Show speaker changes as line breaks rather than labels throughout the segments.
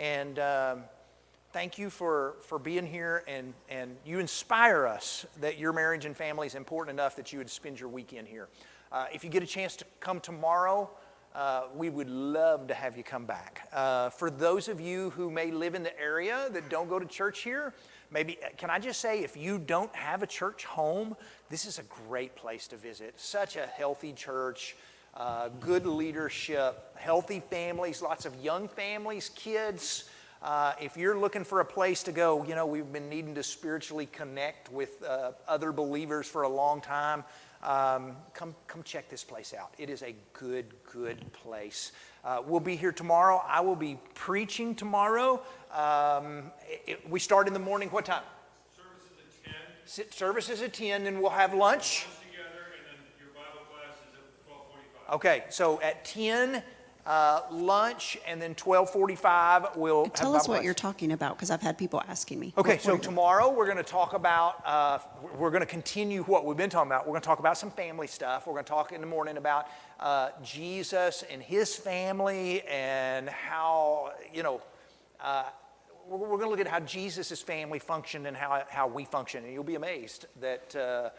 And thank you for being here, and you inspire us that your marriage and family is important enough that you would spend your weekend here. If you get a chance to come tomorrow, we would love to have you come back. For those of you who may live in the area that don't go to church here, maybe, can I just say, if you don't have a church home, this is a great place to visit. Such a healthy church, good leadership, healthy families, lots of young families, kids. If you're looking for a place to go, you know, we've been needing to spiritually connect with other believers for a long time. Come check this place out. It is a good place. We'll be here tomorrow. I will be preaching tomorrow. We start in the morning. What time?
Service is at 10.
Service is at 10, and we'll have lunch.
Together, and then your Bible class is at 12:45.
Okay, so at 10, lunch, and then 12:45 we'll have
Tell us
Bible
what
class.
you're talking about, because I've had people asking me.
Okay,
What
so
are you-
tomorrow we're going to talk about, we're going to continue what we've been talking about. We're going to talk about some family stuff. We're going to talk in the morning about Jesus and his family and how, you know, we're going to look at how Jesus' family functioned and how we function. And you'll be amazed that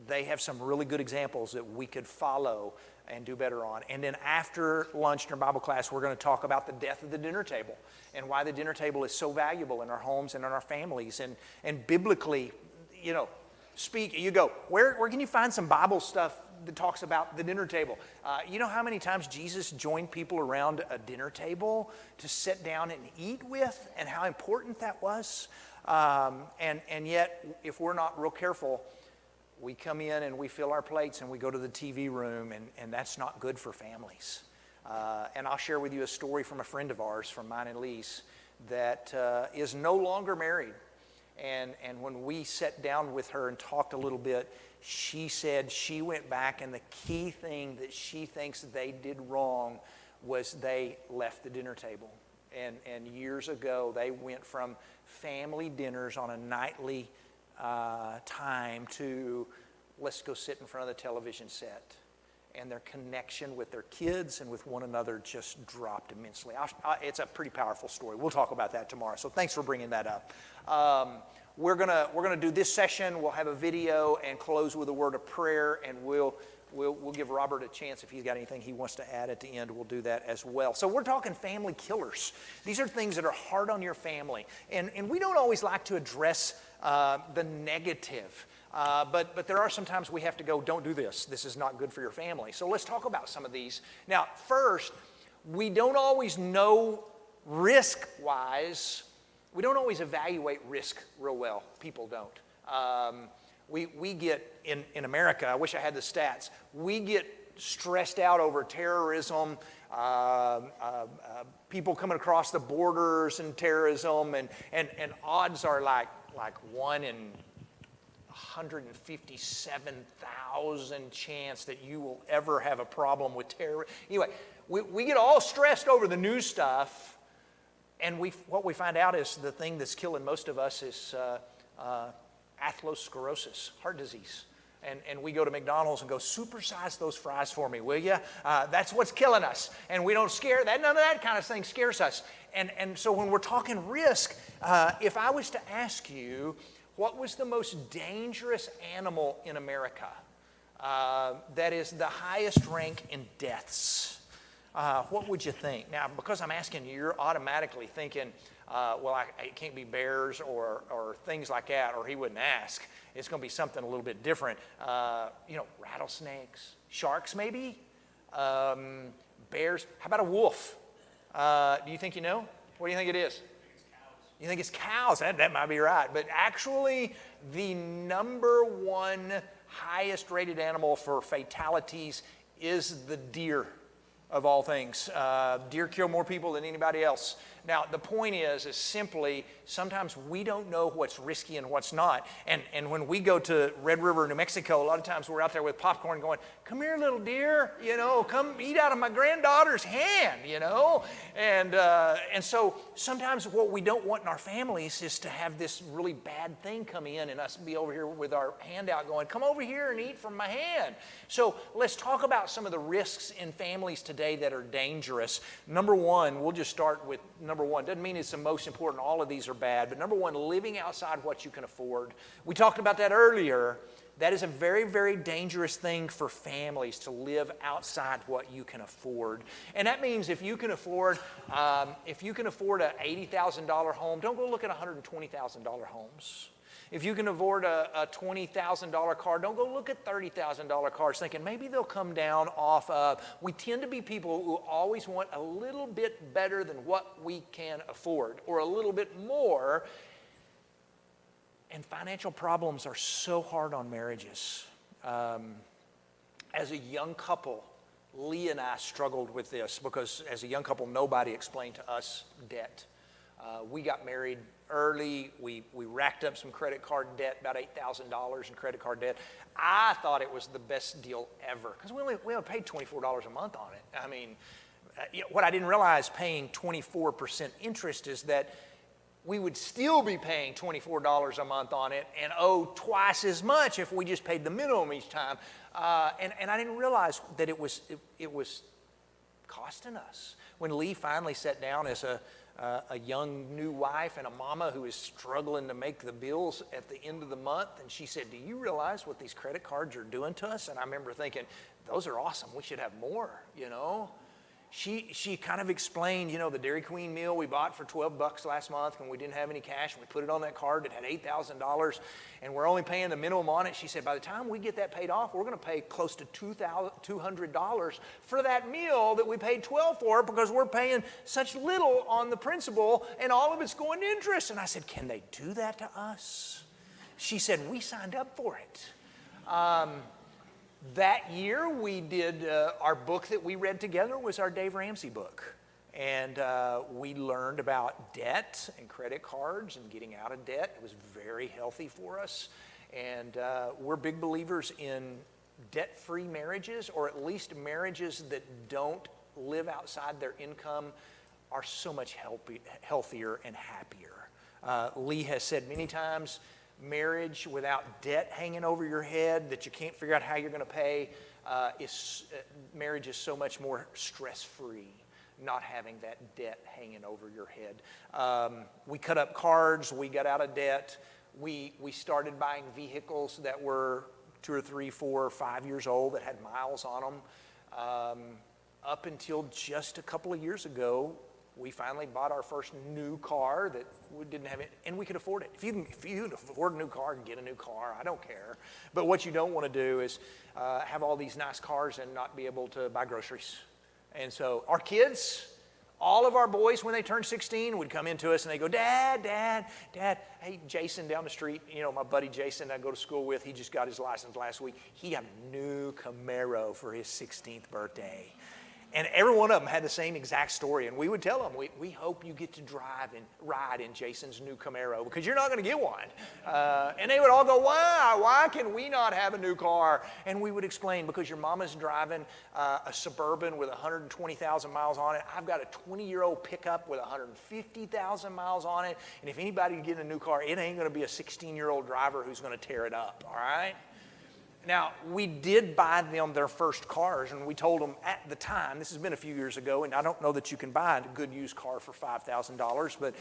they have some really good examples that we could follow and do better on. And then after lunch during Bible class, we're going to talk about the death of the dinner table and why the dinner table is so valuable in our homes and in our families. And biblically, you know, you go, where can you find some Bible stuff that talks about the dinner table? You know how many times Jesus joined people around a dinner table to sit down and eat with, and how important that was? And yet, if we're not real careful, we come in and we fill our plates and we go to the TV room, and that's not good for families. And I'll share with you a story from a friend of ours, from mine and Lee's, that is no longer married. And when we sat down with her and talked a little bit, she said she went back, and the key thing that she thinks they did wrong was they left the dinner table. And years ago, they went from family dinners on a nightly time to let's go sit in front of the television set, and their connection with their kids and with one another just dropped immensely. It's a pretty powerful story. We'll talk about that tomorrow, so thanks for bringing that up. We're gonna do this session. We'll have a video and close with a word of prayer, and we'll give Robert a chance if he's got anything he wants to add at the end. We'll do that as well. So we're talking family killers. These are things that are hard on your family, and we don't always like to address the negative, but there are some times we have to go, don't do this. This is not good for your family. So let's talk about some of these. Now, first, we don't always know risk-wise. We don't always evaluate risk real well. People don't. We get, in America, I wish I had the stats, we get stressed out over terrorism, people coming across the borders and terrorism, and odds are like 1 in 157,000 chance that you will ever have a problem with terror. Anyway, we get all stressed over the new stuff, and what we find out is the thing that's killing most of us is atherosclerosis, heart disease. And we go to McDonald's and go, supersize those fries for me, will you? That's what's killing us. And we don't scare that. None of that kind of thing scares us. And so when we're talking risk, if I was to ask you, what was the most dangerous animal in America that is the highest rank in deaths? What would you think? Now, because I'm asking you, you're automatically thinking, it can't be bears or things like that, or he wouldn't ask. It's going to be something a little bit different. Rattlesnakes, sharks maybe, bears. How about a wolf? Do you think you know? What do you think it is? You think it's cows? That might be right. But actually, the number one highest rated animal for fatalities is the deer, of all things. Deer kill more people than anybody else. Now, the point is simply, sometimes we don't know what's risky and what's not. And when we go to Red River, New Mexico, a lot of times we're out there with popcorn going, come here, little deer, come eat out of my granddaughter's hand, And so sometimes what we don't want in our families is to have this really bad thing come in and us be over here with our hand out going, come over here and eat from my hand. So let's talk about some of the risks in families today today that are dangerous. Number one, we'll just start with number one. Doesn't mean it's the most important. All of these are bad. But number one, living outside what you can afford. We talked about that earlier. That is a very, very dangerous thing for families, to live outside what you can afford. And that means if you can afford an $80,000 home, don't go look at $120,000 homes. If you can afford a $20,000 car, don't go look at $30,000 cars thinking maybe they'll come down off of. We tend to be people who always want a little bit better than what we can afford, or a little bit more. And financial problems are so hard on marriages. As a young couple, Lee and I struggled with this because as a young couple, nobody explained to us debt. We got married early. We racked up some credit card debt, about $8,000 in credit card debt. I thought it was the best deal ever because we only paid $24 a month on it. I mean, what I didn't realize paying 24% interest is that we would still be paying $24 a month on it and owe twice as much if we just paid the minimum each time. And I didn't realize that it was costing us. When Lee finally sat down as a young new wife and a mama who is struggling to make the bills at the end of the month, and she said, "Do you realize what these credit cards are doing to us?" And I remember thinking, those are awesome. We should have more, you know. She kind of explained, you know, the Dairy Queen meal we bought for $12 last month when we didn't have any cash, and we put it on that card that had $8,000, and we're only paying the minimum on it. She said, by the time we get that paid off, we're going to pay close to $200 for that meal that we paid $12 for because we're paying such little on the principal, and all of it's going to interest. And I said, can they do that to us? She said, we signed up for it. That year, we did, our book that we read together was our Dave Ramsey book. And we learned about debt and credit cards and getting out of debt. It was very healthy for us. And we're big believers in debt-free marriages, or at least marriages that don't live outside their income are so much healthier and happier. Lee has said many times, marriage without debt hanging over your head that you can't figure out how you're going to pay, marriage is so much more stress-free, not having that debt hanging over your head. We cut up cards. We got out of debt. We started buying vehicles that were 2 or 3, 4, or 5 years old that had miles on them. Up until just a couple of years ago, we finally bought our first new car that we didn't have it, and we could afford it. If you can afford a new car, get a new car. I don't care. But what you don't want to do is have all these nice cars and not be able to buy groceries. And so our kids, all of our boys, when they turned 16, would come into us and they go, Dad, hey, Jason down the street, you know, my buddy Jason I go to school with, he just got his license last week. He got a new Camaro for his 16th birthday. And every one of them had the same exact story. And we would tell them, we hope you get to drive and ride in Jason's new Camaro because you're not going to get one. And they would all go, why? Why can we not have a new car? And we would explain, because your mama's driving a Suburban with 120,000 miles on it. I've got a 20-year-old pickup with 150,000 miles on it. And if anybody gets a new car, it ain't going to be a 16-year-old driver who's going to tear it up, all right? Now, we did buy them their first cars, and we told them at the time, this has been a few years ago, and I don't know that you can buy a good used car for $5,000, but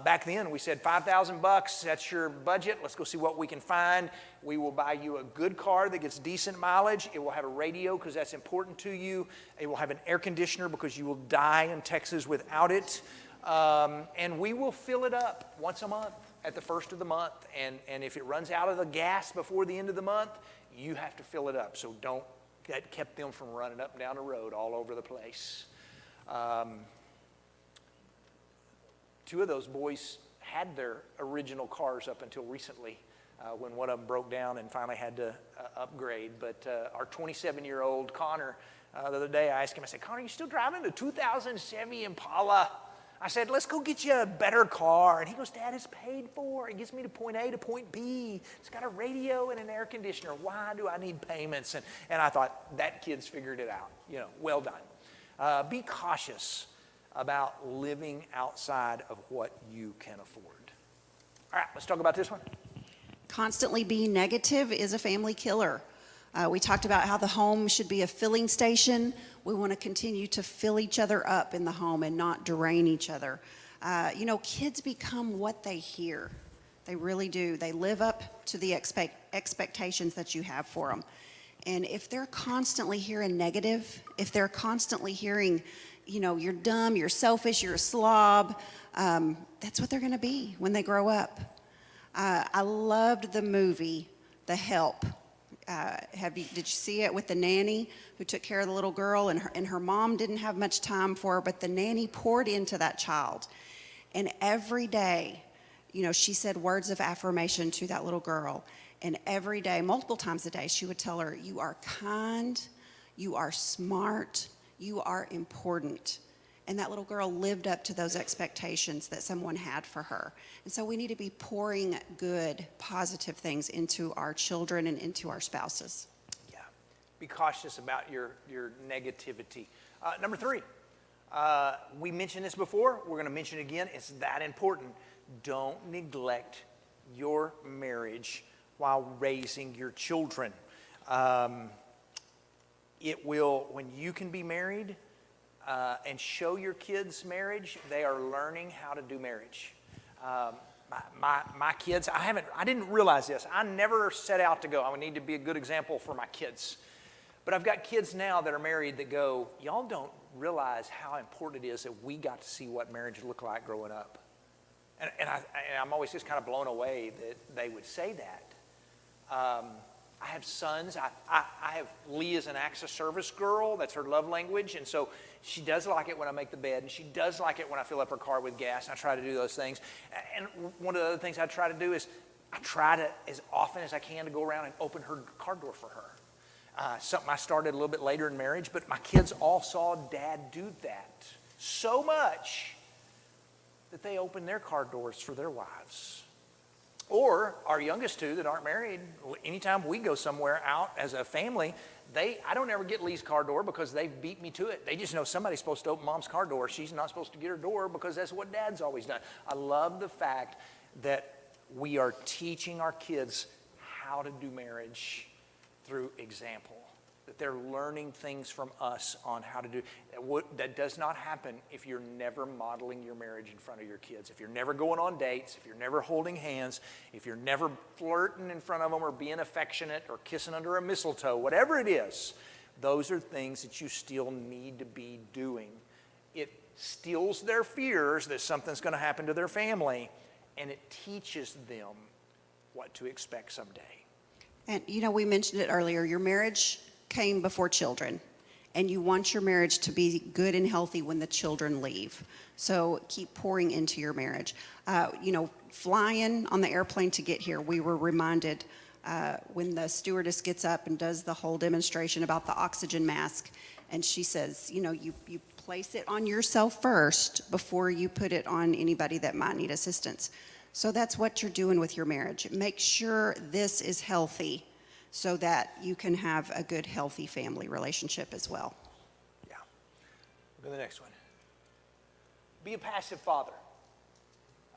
back then we said $5,000, that's your budget, let's go see what we can find. We will buy you a good car that gets decent mileage. It will have a radio because that's important to you. It will have an air conditioner because you will die in Texas without it. And we will fill it up once a month at the first of the month, and if it runs out of the gas before the end of the month, you have to fill it up. So that kept them from running up and down the road all over the place. 2 of those boys had their original cars up until recently when one of them broke down and finally had to upgrade. But our 27-year-old Connor, the other day I asked him, I said, Connor, you still driving the 2007 Impala? I said, let's go get you a better car. And he goes, Dad, it's paid for. It gets me to point A to point B. It's got a radio and an air conditioner. Why do I need payments? And I thought, that kid's figured it out. You know, well done. Be cautious about living outside of what you can afford. All right, let's talk about this one.
Constantly being negative is a family killer. We talked about how the home should be a filling station. We want to continue to fill each other up in the home and not drain each other. Kids become what they hear. They really do. They live up to the expectations that you have for them. And if they're constantly hearing negative, if they're constantly hearing, you're dumb, you're selfish, you're a slob, that's what they're going to be when they grow up. I loved the movie, The Help. Did you see it with the nanny who took care of the little girl, and her mom didn't have much time for her, but the nanny poured into that child. And every day, she said words of affirmation to that little girl. And every day, multiple times a day, she would tell her, you are kind, you are smart, you are important. And that little girl lived up to those expectations that someone had for her. And so we need to be pouring good, positive things into our children and into our spouses.
Yeah. Be cautious about your negativity. Number 3, we mentioned this before. We're going to mention it again. It's that important. Don't neglect your marriage while raising your children. It will, when you can be married and show your kids marriage, they are learning how to do marriage. My kids, I didn't realize this. I never set out to go, I would need to be a good example for my kids. But I've got kids now that are married that go, y'all don't realize how important it is that we got to see what marriage looked like growing up. And I'm always just kind of blown away that they would say that. I have sons. I have Lee as an acts of service girl. That's her love language. And so she does like it when I make the bed, and she does like it when I fill up her car with gas. And I try to do those things. And one of the other things I try to do is I try to, as often as I can, to go around and open her car door for her. Something I started a little bit later in marriage, but my kids all saw Dad do that so much that they opened their car doors for their wives. Or our youngest 2 that aren't married, anytime we go somewhere out as a family, I don't ever get Lee's car door because they've beat me to it. They just know somebody's supposed to open Mom's car door. She's not supposed to get her door because that's what Dad's always done. I love the fact that we are teaching our kids how to do marriage through example. That they're learning things from us on how to do. That does not happen if you're never modeling your marriage in front of your kids. If you're never going on dates, if you're never holding hands, if you're never flirting in front of them or being affectionate or kissing under a mistletoe, whatever it is, those are things that you still need to be doing. It stills their fears that something's going to happen to their family, and it teaches them what to expect someday.
And we mentioned it earlier, your marriage came before children, and you want your marriage to be good and healthy when the children leave. So keep pouring into your marriage. Flying on the airplane to get here, we were reminded when the stewardess gets up and does the whole demonstration about the oxygen mask, and she says, you place it on yourself first before you put it on anybody that might need assistance. So that's what you're doing with your marriage. Make sure this is healthy, so that you can have a good, healthy family relationship as well.
Yeah. Look at the next one. Be a passive father.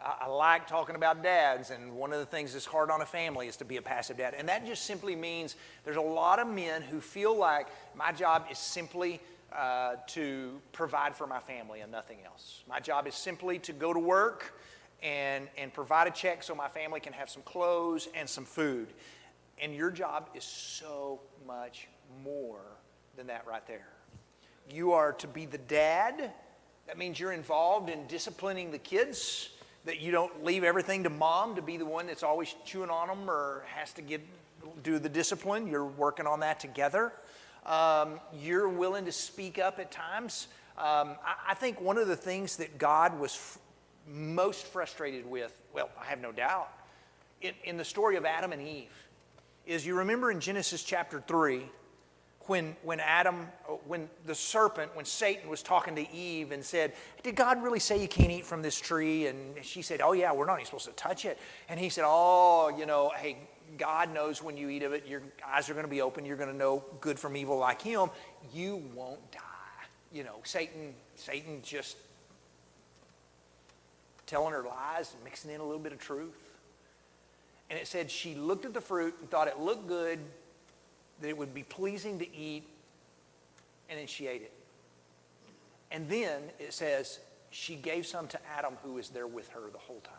I like talking about dads, and one of the things that's hard on a family is to be a passive dad. And that just simply means there's a lot of men who feel like my job is simply to provide for my family and nothing else. My job is simply to go to work and provide a check so my family can have some clothes and some food. And your job is so much more than that right there. You are to be the dad. That means you're involved in disciplining the kids, that you don't leave everything to Mom to be the one that's always chewing on them or has to do the discipline. You're working on that together. You're willing to speak up at times. I think one of the things that God was most frustrated with, well, I have no doubt, in the story of Adam and Eve, is you remember in Genesis chapter 3, when the serpent, when Satan was talking to Eve and said, did God really say you can't eat from this tree? And she said, oh yeah, we're not even supposed to touch it. And he said, hey, God knows when you eat of it, your eyes are going to be open, you're going to know good from evil like him. You won't die. Satan just telling her lies and mixing in a little bit of truth. And it said she looked at the fruit and thought it looked good, that it would be pleasing to eat, and then she ate it. And then it says she gave some to Adam, who was there with her the whole time.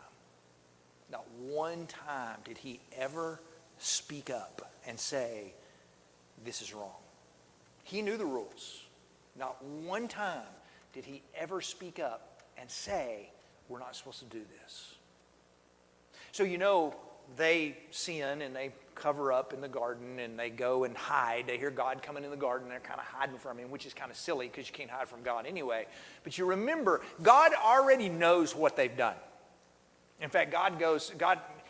Not one time did he ever speak up and say, this is wrong. He knew the rules. Not one time did he ever speak up and say, we're not supposed to do this. So they sin and they cover up in the garden and they go and hide. They hear God coming in the garden and they're kind of hiding from him, which is kind of silly because you can't hide from God anyway. But you remember, God already knows what they've done. In fact,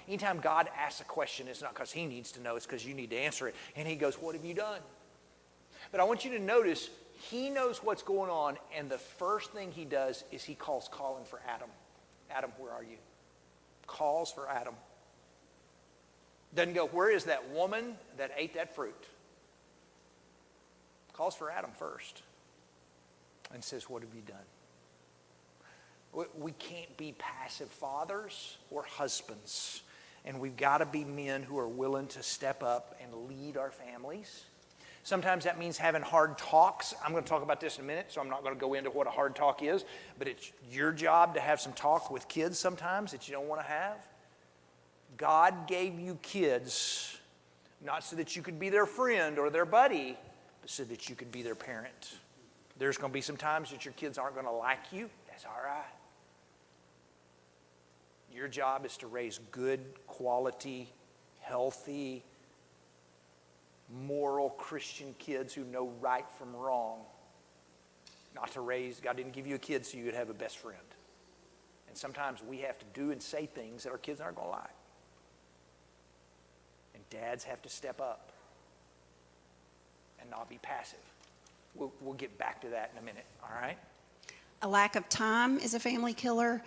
anytime God asks a question, it's not because he needs to know, it's because you need to answer it. And he goes, what have you done? But I want you to notice, he knows what's going on, and the first thing he does is he calling for Adam. Adam, where are you? Calls for Adam. Doesn't go, where is that woman that ate that fruit? Calls for Adam first and says, what have you done? We can't be passive fathers or husbands, and we've got to be men who are willing to step up and lead our families. Sometimes that means having hard talks. I'm going to talk about this in a minute, so I'm not going to go into what a hard talk is, but it's your job to have some talk with kids sometimes that you don't want to have. God gave you kids not so that you could be their friend or their buddy, but so that you could be their parent. There's going to be some times that your kids aren't going to like you. That's all right. Your job is to raise good, quality, healthy, moral Christian kids who know right from wrong. Not to raise, God didn't give you a kid so you could have a best friend. And sometimes we have to do and say things that our kids aren't going to like. And dads have to step up and not be passive. We'll get back to that in a minute, all right?
A lack of time is a family killer.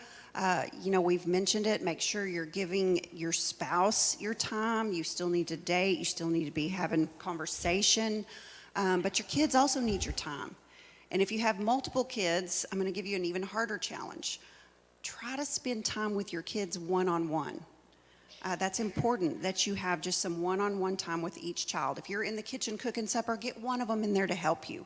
We've mentioned it. Make sure you're giving your spouse your time. You still need to date. You still need to be having conversation. But your kids also need your time. And if you have multiple kids, I'm going to give you an even harder challenge. Try to spend time with your kids one-on-one. That's important that you have just some one-on-one time with each child. If you're in the kitchen cooking supper, get one of them in there to help you.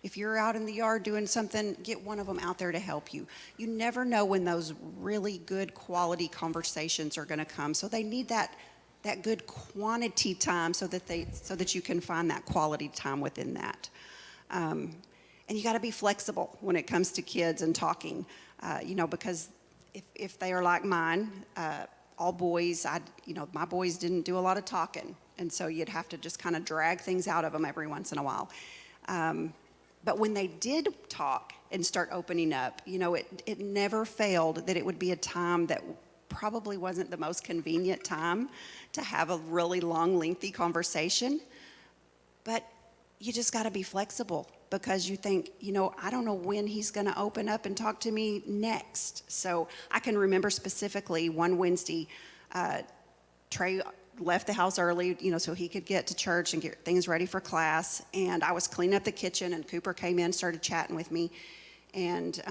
If you're out in the yard doing something, get one of them out there to help you. You never know when those really good quality conversations are going to come. So they need that good quantity time so that you can find that quality time within that. And you got to be flexible when it comes to kids and talking, because if they are like mine, all boys, my boys didn't do a lot of talking. And so you'd have to just kind of drag things out of them every once in a while. But when they did talk and start opening up, it never failed that it would be a time that probably wasn't the most convenient time to have a really long, lengthy conversation. But you just got to be flexible because you think, I don't know when he's going to open up and talk to me next. So I can remember specifically one Wednesday, Trey left the house early, so he could get to church and get things ready for class. And I was cleaning up the kitchen, and Cooper came in, started chatting with me. And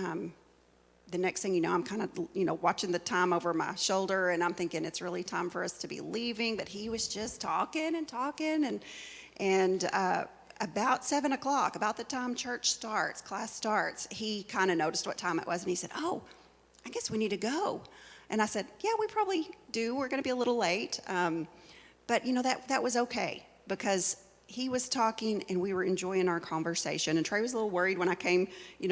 the next thing you know, I'm kind of, watching the time over my shoulder, and I'm thinking it's really time for us to be leaving. But he was just talking, and about 7 o'clock, about the time class starts, he kind of noticed what time it was, and he said, "Oh, I guess we need to go." And I said, "Yeah, we probably do. We're going to be a little late." But that was okay because he was talking and we were enjoying our conversation. And Trey was a little worried when I came,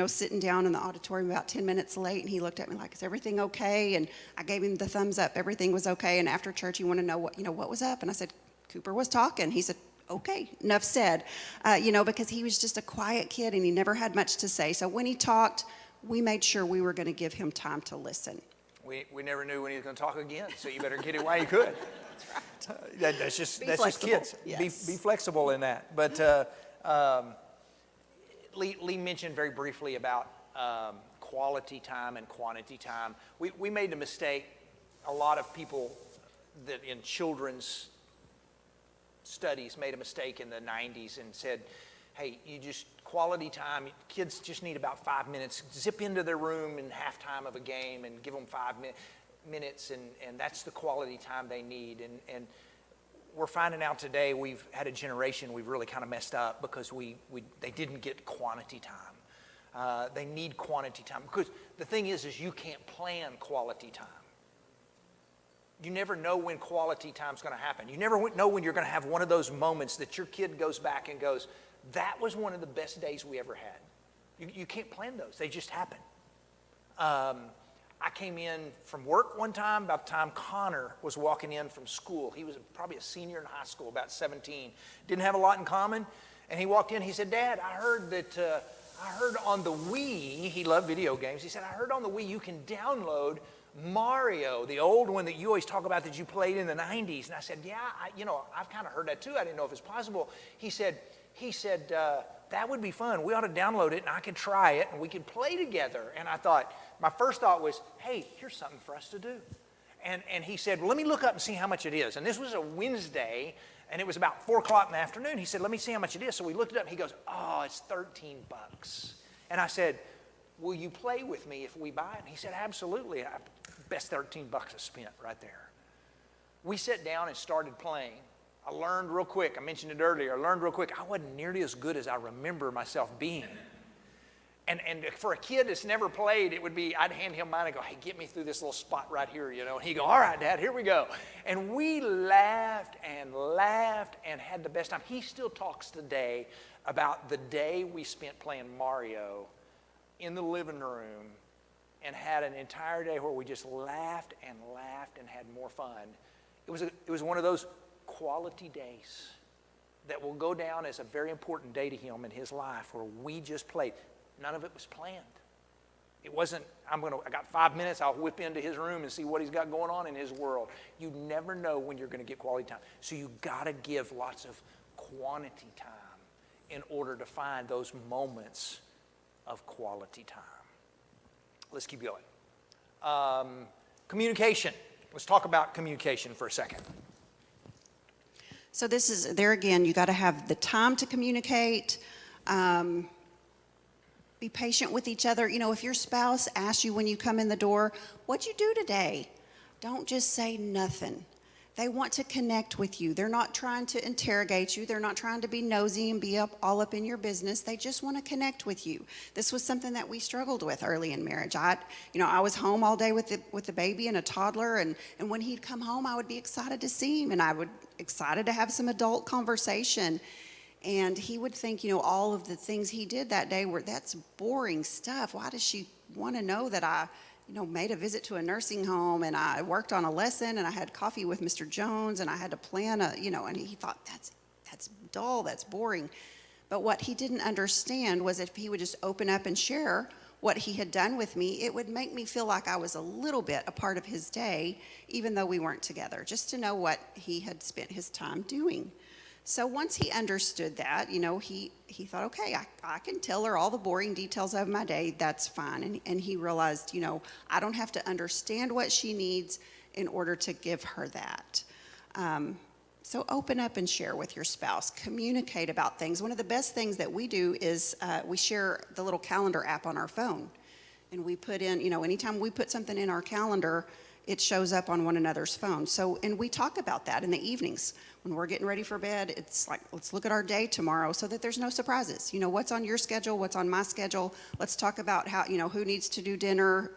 sitting down in the auditorium about 10 minutes late, and he looked at me like, "Is everything okay?" And I gave him the thumbs up. Everything was okay. And after church, he wanted to know what was up. And I said, "Cooper was talking." He said, "Okay, enough said," because he was just a quiet kid and he never had much to say. So when he talked, we made sure we were going to give him time to listen.
We never knew when he was going to talk again, so you better get it while you could. That's right. That's just kids.
Yes.
Be flexible in that. But Lee mentioned very briefly about quality time and quantity time. We made a mistake. A lot of people that in children's studies made a mistake in the 90s and said, "Hey, quality time, kids just need about 5 minutes. Zip into their room in halftime of a game and give them 5 minutes, and that's the quality time they need." And we're finding out today we've had a generation we've really kind of messed up because they didn't get quantity time. They need quantity time because the thing is you can't plan quality time. You never know when quality time's going to happen. You never know when you're going to have one of those moments that your kid goes back and goes, that was one of the best days we ever had. You can't plan those. They just happen. I came in from work one time about the time Connor was walking in from school. He was probably a senior in high school, about 17. Didn't have a lot in common. And he walked in, he said, Dad, I heard on the Wii, he loved video games. He said, I heard on the Wii you can download Mario, the old one that you always talk about that you played in the 90s. And I said, yeah, I've kind of heard that too. I didn't know if it's possible. He said, that would be fun. We ought to download it and I could try it and we could play together. And I thought, my first thought was, hey, here's something for us to do. And he said, well, let me look up and see how much it is. And this was a Wednesday and it was about 4 o'clock in the afternoon. He said, let me see how much it is. So we looked it up and he goes, oh, it's $13. And I said, will you play with me if we buy it? And he said, absolutely. Best $13 I spent right there. We sat down and started playing. I learned real quick. I mentioned it earlier. I learned real quick. I wasn't nearly as good as I remember myself being. And for a kid that's never played, it would be, I'd hand him mine and go, hey, get me through this little spot right here, And he'd go, all right, Dad, here we go. And we laughed and had the best time. He still talks today about the day we spent playing Mario in the living room and had an entire day where we just laughed and had more fun. It was one of those quality days that will go down as a very important day to him in his life where we just played. None of it was planned. It wasn't, I got 5 minutes, I'll whip into his room and see what he's got going on in his world. You never know when you're going to get quality time. So you got to give lots of quantity time in order to find those moments of quality time. Let's keep going. Communication. Let's talk about communication for a second.
So this is, there again, you got to have the time to communicate. Be patient with each other. If your spouse asks you when you come in the door, what'd you do today? Don't just say nothing. They want to connect with you. They're not trying to interrogate you. They're not trying to be nosy and be all up in your business. They just want to connect with you. This was something that we struggled with early in marriage. I was home all day with the baby and a toddler, and when he'd come home, I would be excited to see him, and I would excited to have some adult conversation. And he would think, all of the things he did that day that's boring stuff. Why does she want to know that I made a visit to a nursing home and I worked on a lesson and I had coffee with Mr. Jones and I had to plan and he thought that's dull, that's boring. But what he didn't understand was if he would just open up and share what he had done with me, it would make me feel like I was a little bit a part of his day, even though we weren't together, just to know what he had spent his time doing. So once he understood that, he thought, okay, I can tell her all the boring details of my day. That's fine. And he realized, I don't have to understand what she needs in order to give her that. So open up and share with your spouse. Communicate about things. One of the best things that we do is we share the little calendar app on our phone. And we put in, anytime we put something in our calendar, it shows up on one another's phone. So, and we talk about that in the evenings. When we're getting ready for bed, it's like, let's look at our day tomorrow so that there's no surprises. What's on your schedule, what's on my schedule. Let's talk about how, who needs to do dinner,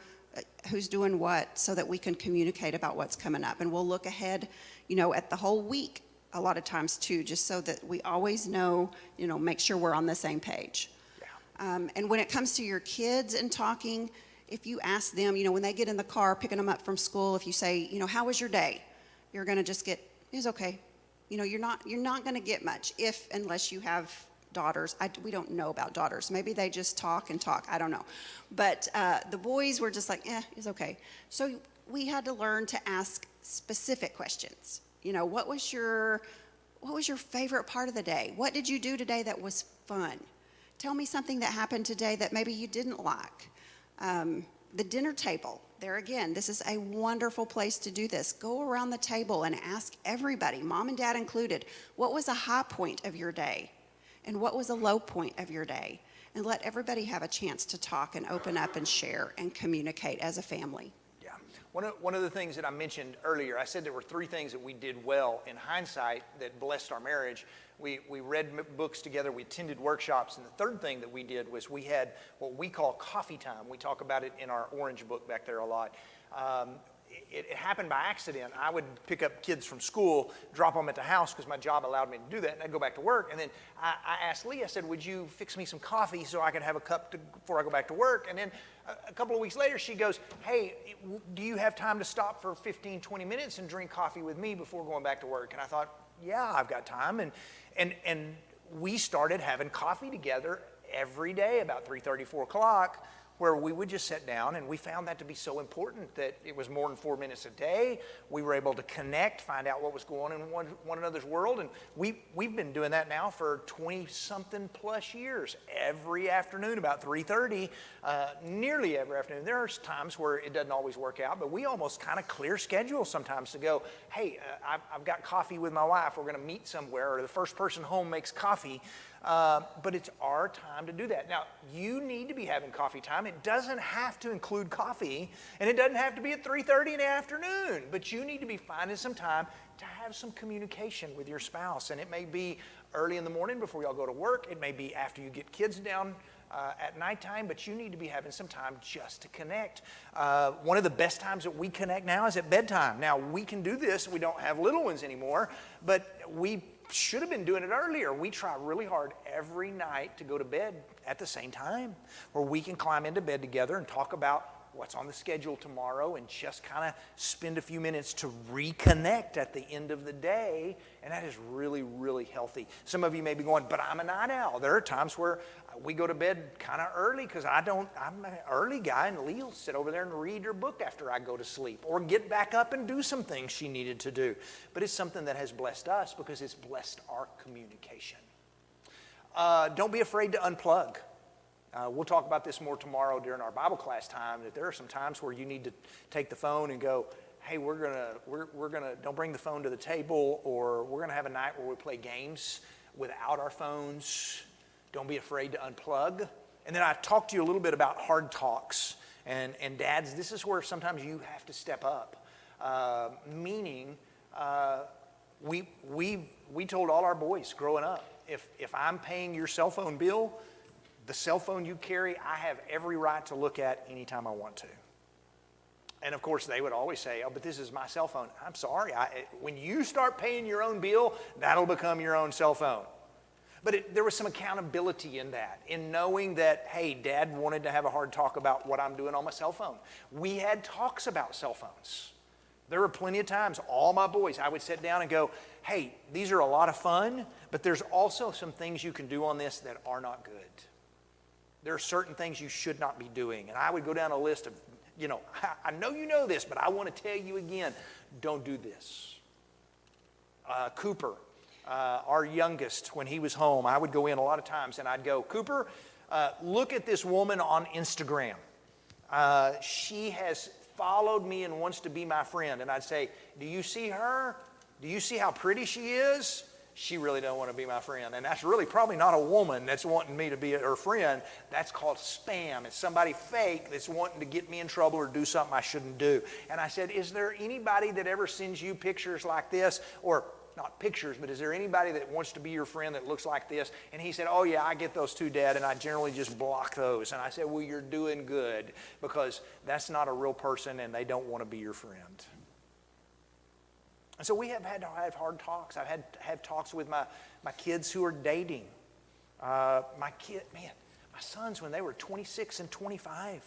who's doing what, so that we can communicate about what's coming up. And we'll look ahead, at the whole week a lot of times too, just so that we always know, make sure we're on the same page. Yeah. And when it comes to your kids and talking, if you ask them, when they get in the car, picking them up from school, if you say, how was your day? You're going to just get, it was okay. You're not going to get much unless you have daughters. We don't know about daughters. Maybe they just talk and talk. I don't know. But the boys were just like, it's okay. So we had to learn to ask specific questions. What was your favorite part of the day? What did you do today that was fun? Tell me something that happened today that maybe you didn't like. The dinner table, there again, this is a wonderful place to do this. Go around the table and ask everybody, mom and dad included, what was a high point of your day? And what was a low point of your day? And let everybody have a chance to talk and open up and share and communicate as a family.
Yeah. One of the things that I mentioned earlier, I said there were 3 things that we did well in hindsight that blessed our marriage. We read books together, we attended workshops, and the third thing that we did was we had what we call coffee time. We talk about it in our orange book back there a lot. It happened by accident. I would pick up kids from school, drop them at the house because my job allowed me to do that, and I'd go back to work. And then I asked Lee, I said, would you fix me some coffee so I could have a cup before I go back to work? And then a couple of weeks later, she goes, hey, do you have time to stop for 15, 20 minutes and drink coffee with me before going back to work? And I thought, yeah, I've got time. And we started having coffee together every day about 3:30, 4 o'clock, where we would just sit down, and we found that to be so important that it was more than 4 minutes a day. We were able to connect, find out what was going on in one another's world, and we've been doing that now for 20-something plus years. Every afternoon about 3:30, nearly every afternoon. There are times where it doesn't always work out, but we almost kind of clear schedules sometimes to go, hey, I've got coffee with my wife. We're going to meet somewhere, or the first person home makes coffee. But it's our time to do that. Now, you need to be having coffee time. It doesn't have to include coffee, and it doesn't have to be at 3:30 in the afternoon, but you need to be finding some time to have some communication with your spouse. And it may be early in the morning before y'all go to work. It may be after you get kids down at nighttime, but you need to be having some time just to connect. One of the best times that we connect now is at bedtime. Now, we can do this. We don't have little ones anymore, but we should have been doing it earlier. We try really hard every night to go to bed at the same time, where we can climb into bed together and talk about what's on the schedule tomorrow and just kind of spend a few minutes to reconnect at the end of the day. And that is really, really healthy. Some of you may be going, but I'm a night owl. There are times where we go to bed kind of early because I'm an early guy, and Lee will sit over there and read her book after I go to sleep or get back up and do some things she needed to do. But it's something that has blessed us because it's blessed our communication. Don't be afraid to unplug. We'll talk about this more tomorrow during our Bible class time, that there are some times where you need to take the phone and go, hey, we're gonna don't bring the phone to the table, or we're gonna have a night where we play games without our phones. Don't be afraid to unplug. And then I talked to you a little bit about hard talks. And dads, this is where sometimes you have to step up. Meaning, we told all our boys growing up, if I'm paying your cell phone bill, the cell phone you carry, I have every right to look at anytime I want to. And of course, they would always say, oh, but this is my cell phone. I'm sorry. When you start paying your own bill, that'll become your own cell phone. But there was some accountability in that, in knowing that, hey, Dad wanted to have a hard talk about what I'm doing on my cell phone. We had talks about cell phones. There were plenty of times, all my boys, I would sit down and go, hey, these are a lot of fun, but there's also some things you can do on this that are not good. There are certain things you should not be doing. And I would go down a list of, I know you know this, but I want to tell you again, don't do this. Cooper, our youngest, when he was home, I would go in a lot of times and I'd go, Cooper, look at this woman on Instagram. She has followed me and wants to be my friend. And I'd say, do you see her? Do you see how pretty she is? She really don't want to be my friend. And that's really probably not a woman that's wanting me to be her friend. That's called spam. It's somebody fake that's wanting to get me in trouble or do something I shouldn't do. And I said, is there anybody that ever sends you pictures like this? Or not pictures, but is there anybody that wants to be your friend that looks like this? And he said, oh yeah, I get those too, Dad, and I generally just block those. And I said, well, you're doing good, because that's not a real person and they don't want to be your friend. And so we have had to have hard talks. I've had to have talks with my kids who are dating. My sons, when they were 26 and 25.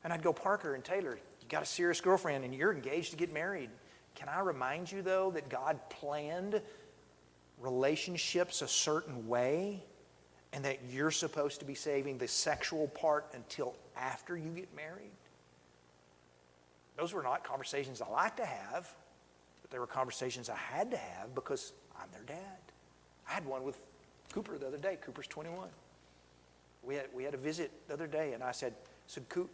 And I'd go, Parker and Taylor, you got a serious girlfriend and you're engaged to get married. Can I remind you, though, that God planned relationships a certain way, and that you're supposed to be saving the sexual part until after you get married? Those were not conversations I like to have. They were conversations I had to have because I'm their dad. I had one with Cooper the other day. Cooper's 21. We had a visit the other day, and I said, Coop,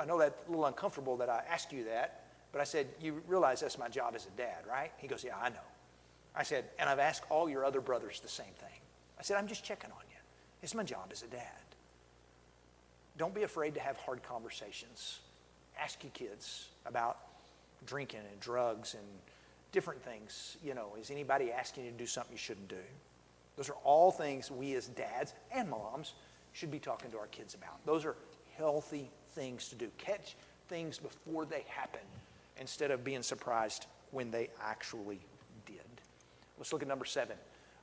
I know that's a little uncomfortable that I asked you that, but I said, you realize that's my job as a dad, right? He goes, yeah, I know. I said, and I've asked all your other brothers the same thing. I said, I'm just checking on you. It's my job as a dad. Don't be afraid to have hard conversations. Ask your kids about drinking and drugs and different things. Is anybody asking you to do something you shouldn't do? Those are all things we as dads and moms should be talking to our kids about. Those are healthy things to do. Catch things before they happen instead of being surprised when they actually did. Let's look at number 7.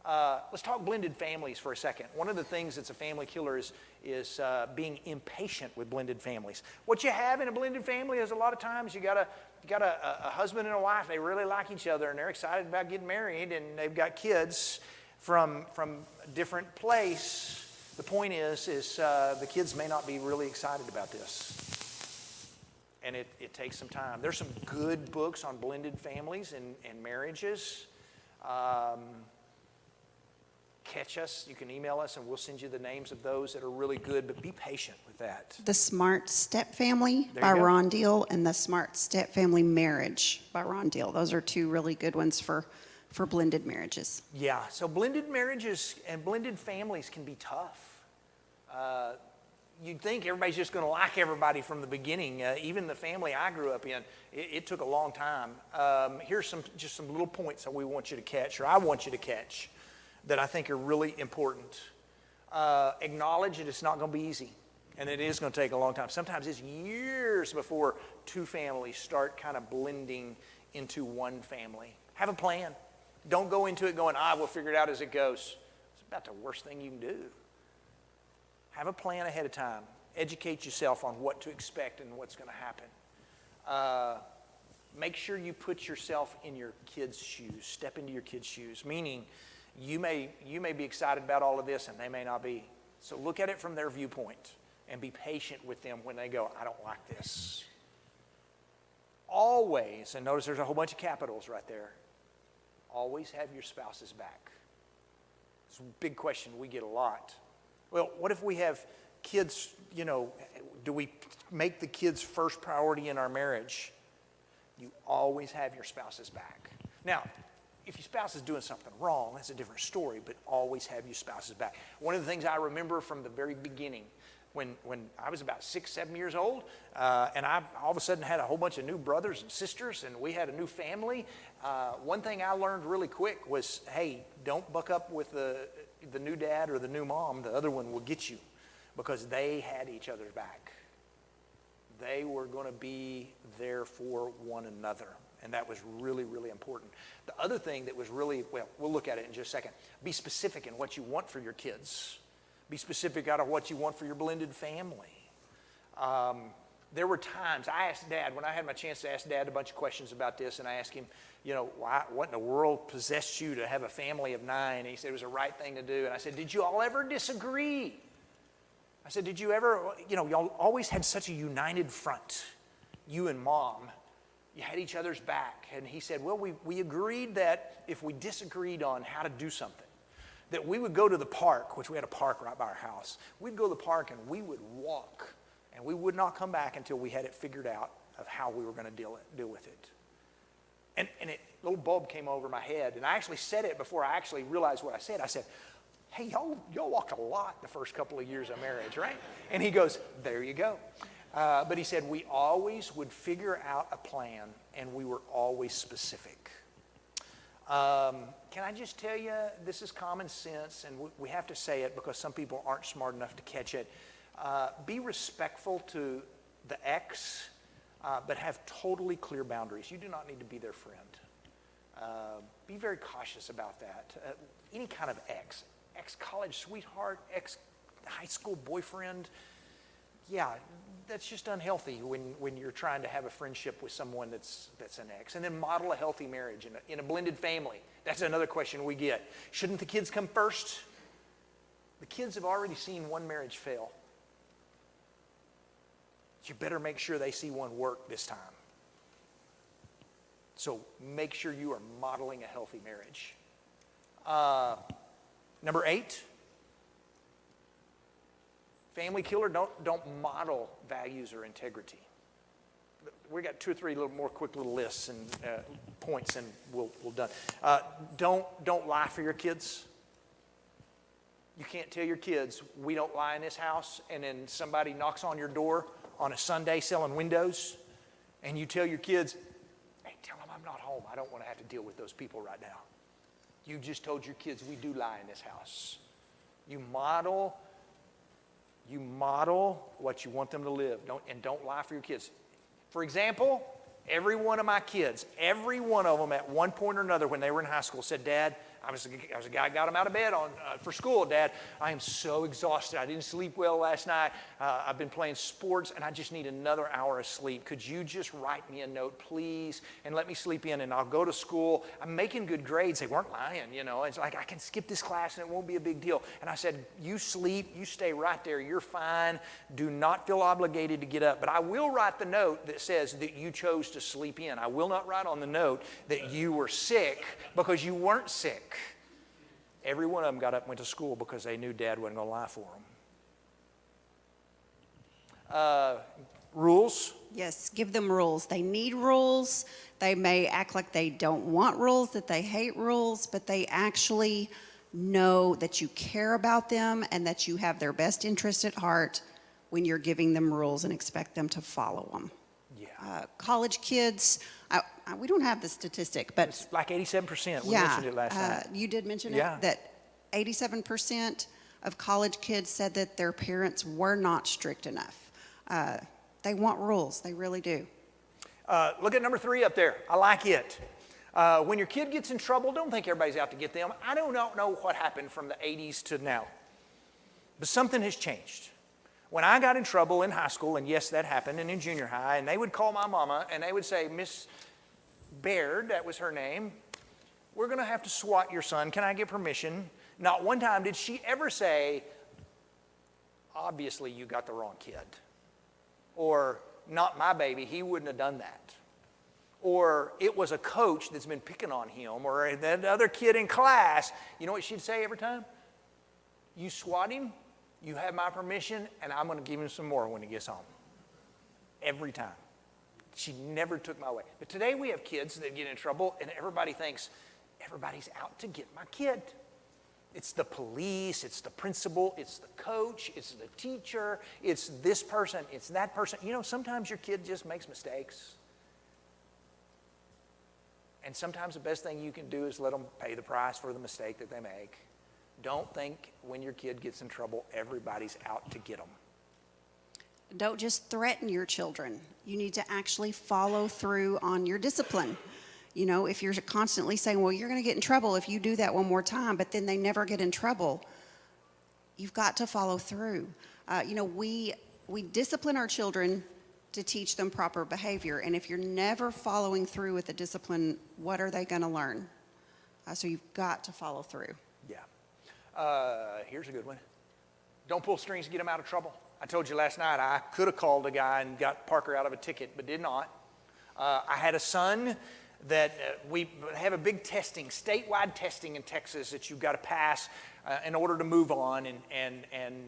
Let's talk blended families for a second. One of the things that's a family killer is being impatient with blended families. What you have in a blended family is a lot of times you got a husband and a wife. They really like each other and they're excited about getting married and they've got kids from a different place. The point is the kids may not be really excited about this. And it takes some time. There's some good books on blended families and marriages. Catch us. You can email us and we'll send you the names of those that are really good, but be patient with that.
The Smart Step Family
There
by
you go.
Ron Deal and the Smart Step Family Marriage by Ron Deal. Those are 2 really good ones for blended marriages.
Yeah, so blended marriages and blended families can be tough. You'd think everybody's just going to like everybody from the beginning. Even the family I grew up in, it took a long time. Here's just some little points that we want you to catch, or I want you to catch, that I think are really important. Acknowledge that it's not going to be easy, and it is going to take a long time. Sometimes it's years before 2 families start kind of blending into one family. Have a plan. Don't go into it going, we'll figure it out as it goes. It's about the worst thing you can do. Have a plan ahead of time. Educate yourself on what to expect and what's going to happen. Make sure you put yourself in your kids' shoes. Step into your kids' shoes, meaning you may be excited about all of this and they may not be. So look at it from their viewpoint and be patient with them when they go, I don't like this. Always, and notice there's a whole bunch of capitals right there, always have your spouse's back. It's a big question we get a lot. Well, what if we have kids, do we make the kids first priority in our marriage? You always have your spouse's back. Now, if your spouse is doing something wrong, that's a different story, but always have your spouse's back. One of the things I remember from the very beginning, when I was about 6, 7 years old, and I all of a sudden had a whole bunch of new brothers and sisters, and we had a new family, one thing I learned really quick was, hey, don't buck up with the new dad or the new mom. The other one will get you, because they had each other's back. They were going to be there for one another. And that was really, really important. The other thing that was really, we'll look at it in just a second. Be specific in what you want for your kids. Be specific out of what you want for your blended family. There were times I asked Dad, when I had my chance to ask Dad a bunch of questions about this, and I asked him, what in the world possessed you to have a family of 9? And he said it was the right thing to do. And I said, did you all ever disagree? I said, did you ever, y'all always had such a united front, you and Mom. You had each other's back. And he said, well, we agreed that if we disagreed on how to do something, that we would go to the park, which we had a park right by our house. We'd go to the park and we would walk, and we would not come back until we had it figured out of how we were going to deal with it. And a little bulb came over my head, and I actually said it before I actually realized what I said. I said, hey, y'all walked a lot the first couple of years of marriage, right? And he goes, there you go. But he said we always would figure out a plan, and we were always specific. Can I just tell you, this is common sense, and we have to say it because some people aren't smart enough to catch it. Be respectful to the ex, but have totally clear boundaries. You do not need to be their friend. Be very cautious about that. Any kind of ex-college sweetheart, ex-high school boyfriend, yeah, that's just unhealthy when you're trying to have a friendship with someone that's an ex. And then model a healthy marriage in a blended family. That's another question we get. Shouldn't the kids come first? The kids have already seen one marriage fail. You better make sure they see one work this time. So make sure you are modeling a healthy marriage. Number 8. Family killer, don't model values or integrity. We got 2 or 3 more quick little lists and points, and we'll done. Don't lie for your kids. You can't tell your kids, we don't lie in this house, and then somebody knocks on your door on a Sunday selling windows, And you tell your kids, hey, tell them I'm not home. I don't want to have to deal with those people right now. You just told your kids we do lie in this house. You model what you want them to live. Don't lie for your kids. For example, every one of my kids, every one of them at one point or another when they were in high school said, Dad, I was a guy got them out of bed for school. Dad, I am so exhausted. I didn't sleep well last night. I've been playing sports, and I just need another hour of sleep. Could you just write me a note, please, and let me sleep in, and I'll go to school. I'm making good grades. They weren't lying, you know. It's like, I can skip this class, and it won't be a big deal. And I said, you sleep. You stay right there. You're fine. Do not feel obligated to get up. But I will write the note that says that you chose to sleep in. I will not write on the note that you were sick because you weren't sick. Every one of them got up and went to school because they knew Dad wasn't going to lie for them. Rules?
Yes, give them rules. They need rules. They may act like they don't want rules, that they hate rules, but they actually know that you care about them and that you have their best interest at heart when you're giving them rules and expect them to follow them.
Yeah.
College kids, we don't have the statistic, but
It's like 87%. We
yeah,
mentioned it last night.
you did mention
Yeah.
it, that 87% of college kids said that their parents were not strict enough. They want rules, they really do.
Look at number 3 up there. I like it. When your kid gets in trouble, don't think everybody's out to get them. I don't know what happened from the 80s to now, but something has changed. When I got in trouble in high school, and yes, that happened, and in junior high, and they would call my mama, and they would say, Miss Baird, that was her name, we're going to have to swat your son. Can I get permission? Not one time did she ever say, obviously you got the wrong kid. Or, not my baby, he wouldn't have done that. Or, it was a coach that's been picking on him, or that other kid in class. You know what she'd say every time? You swat him, you have my permission, and I'm going to give him some more when he gets home. Every time. She never took my way. But today we have kids that get in trouble, and everybody thinks, everybody's out to get my kid. It's the police, it's the principal, it's the coach, it's the teacher, it's this person, it's that person. You know, sometimes your kid just makes mistakes. And sometimes the best thing you can do is let them pay the price for the mistake that they make. Don't think when your kid gets in trouble, everybody's out to get them.
Don't just threaten your children. You need to actually follow through on your discipline. You know, if you're constantly saying, well, you're going to get in trouble if you do that one more time, but then they never get in trouble, you've got to follow through. You know, we discipline our children to teach them proper behavior. And if you're never following through with the discipline, what are they going to learn? So you've got to follow through.
Yeah. Here's a good one. Don't pull strings to get them out of trouble. I told you last night I could have called a guy and got Parker out of a ticket, but did not. I had a son that we have a big testing, statewide testing in Texas that you've got to pass in order to move on. And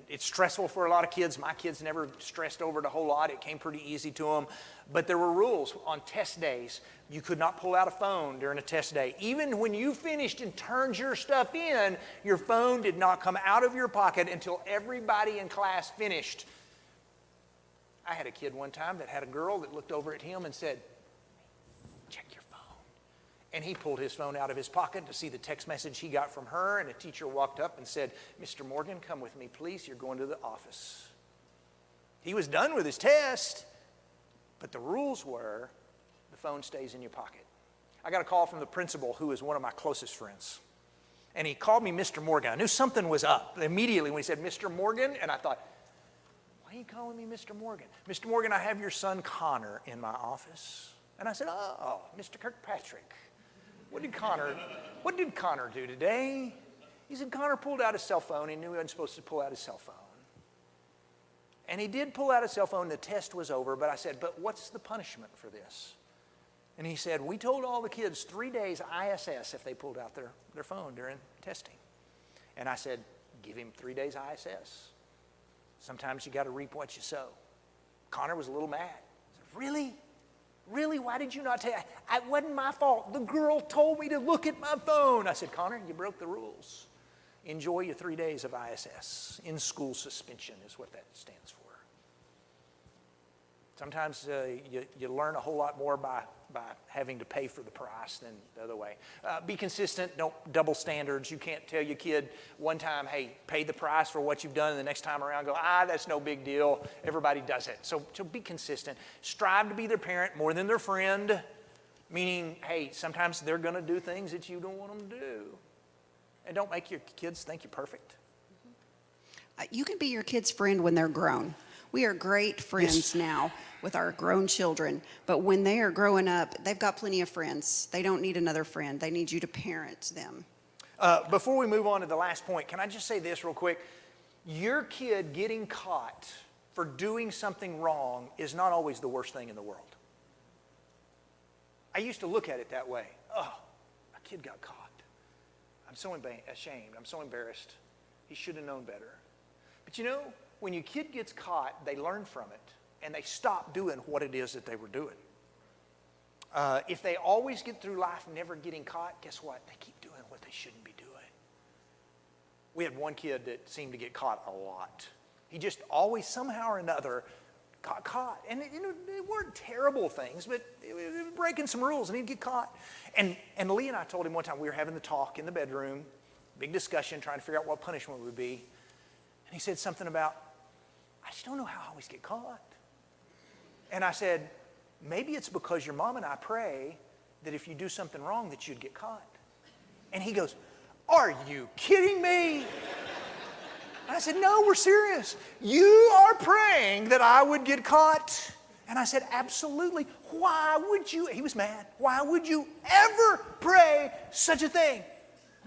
it's stressful for a lot of kids. My kids never stressed over it a whole lot. It came pretty easy to them. But there were rules on test days. You could not pull out a phone during a test day. Even when you finished and turned your stuff in, your phone did not come out of your pocket until everybody in class finished. I had a kid one time that had a girl that looked over at him and said, check your phone. And he pulled his phone out of his pocket to see the text message he got from her, and a teacher walked up and said, Mr. Morgan, come with me, please. You're going to the office. He was done with his test, but the rules were the phone stays in your pocket. I got a call from the principal, who is one of my closest friends. And he called me Mr. Morgan. I knew something was up immediately when he said, Mr. Morgan, and I thought, why are you calling me Mr. Morgan? Mr. Morgan, I have your son Connor in my office. And I said, oh, Mr. Kirkpatrick, what did Connor do today? He said, Connor pulled out his cell phone. He knew he wasn't supposed to pull out his cell phone. And he did pull out his cell phone. The test was over. But I said, but what's the punishment for this? And he said, we told all the kids 3 days ISS if they pulled out their phone during testing. And I said, give him 3 days ISS. Sometimes you got to reap what you sow. Connor was a little mad. He said, really? Really? Why did you not tell? It wasn't my fault. The girl told me to look at my phone. I said, Connor, you broke the rules. Enjoy your 3 days of ISS. In-school suspension is what that stands for. Sometimes you learn a whole lot more by having to pay for the price than the other way. Be consistent, don't double standards. You can't tell your kid one time, hey, pay the price for what you've done, and the next time around go, that's no big deal. Everybody does it. So be consistent. Strive to be their parent more than their friend, meaning, hey, sometimes they're going to do things that you don't want them to do. And don't make your kids think you're perfect.
You can be your kid's friend when they're grown. We are great friends now with our grown children, but when they are growing up, they've got plenty of friends. They don't need another friend. They need you to parent them.
Before we move on to the last point, can I just say this real quick? Your kid getting caught for doing something wrong is not always the worst thing in the world. I used to look at it that way. Oh, my kid got caught. I'm so ashamed. I'm so embarrassed. He should have known better. But you know, when your kid gets caught, they learn from it, and they stop doing what it is that they were doing. If they always get through life never getting caught, guess what? They keep doing what they shouldn't be doing. We had one kid that seemed to get caught a lot. He just always, somehow or another, got caught. And it weren't terrible things, but it was breaking some rules, and he'd get caught. And Lee and I told him one time, we were having the talk in the bedroom, big discussion, trying to figure out what punishment would be. And he said something about, I just don't know how I always get caught. And I said, maybe it's because your mom and I pray that if you do something wrong that you'd get caught. And he goes, are you kidding me? And I said, no, we're serious. You are praying that I would get caught. And I said, absolutely. Why would you? He was mad. Why would you ever pray such a thing?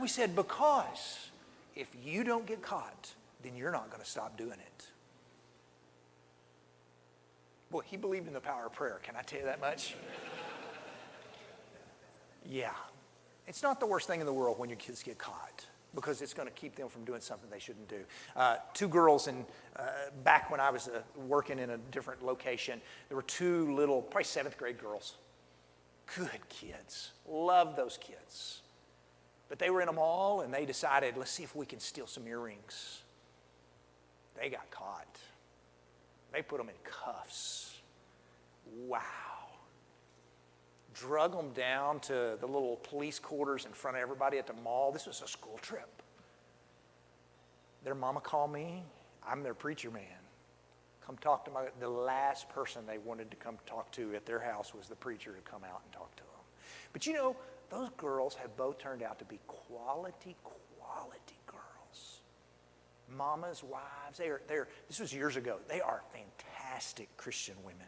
We said, because if you don't get caught, then you're not going to stop doing it. Boy, he believed in the power of prayer. Can I tell you that much? Yeah. It's not the worst thing in the world when your kids get caught, because it's going to keep them from doing something they shouldn't do. Two girls, back when I was working in a different location, there were two little, probably 7th grade girls. Good kids. Love those kids. But they were in a mall, and they decided, let's see if we can steal some earrings. They got caught. They put them in cuffs. Wow. Drug them down to the little police quarters in front of everybody at the mall. This was a school trip. Their mama called me. I'm their preacher man. Come talk to the last person they wanted to come talk to at their house was the preacher to come out and talk to them. But you know, those girls have both turned out to be quality girls. Mamas, wives, this was years ago. They are fantastic Christian women.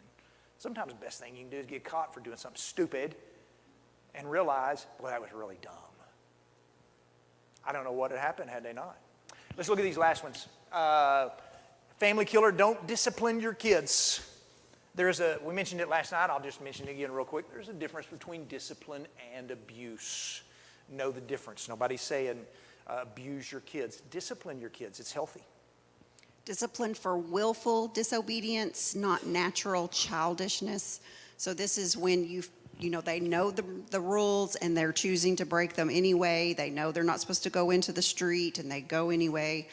Sometimes the best thing you can do is get caught for doing something stupid and realize, boy, that was really dumb. I don't know what had happened had they not. Let's look at these last ones. Family killer, don't discipline your kids. We mentioned it last night, I'll just mention it again real quick. There's a difference between discipline and abuse. Know the difference. Nobody's saying abuse your kids. Discipline your kids, it's healthy.
Discipline for willful disobedience, not natural childishness. So this is when they know the rules and they're choosing to break them anyway. They know they're not supposed to go into the street and they go anyway.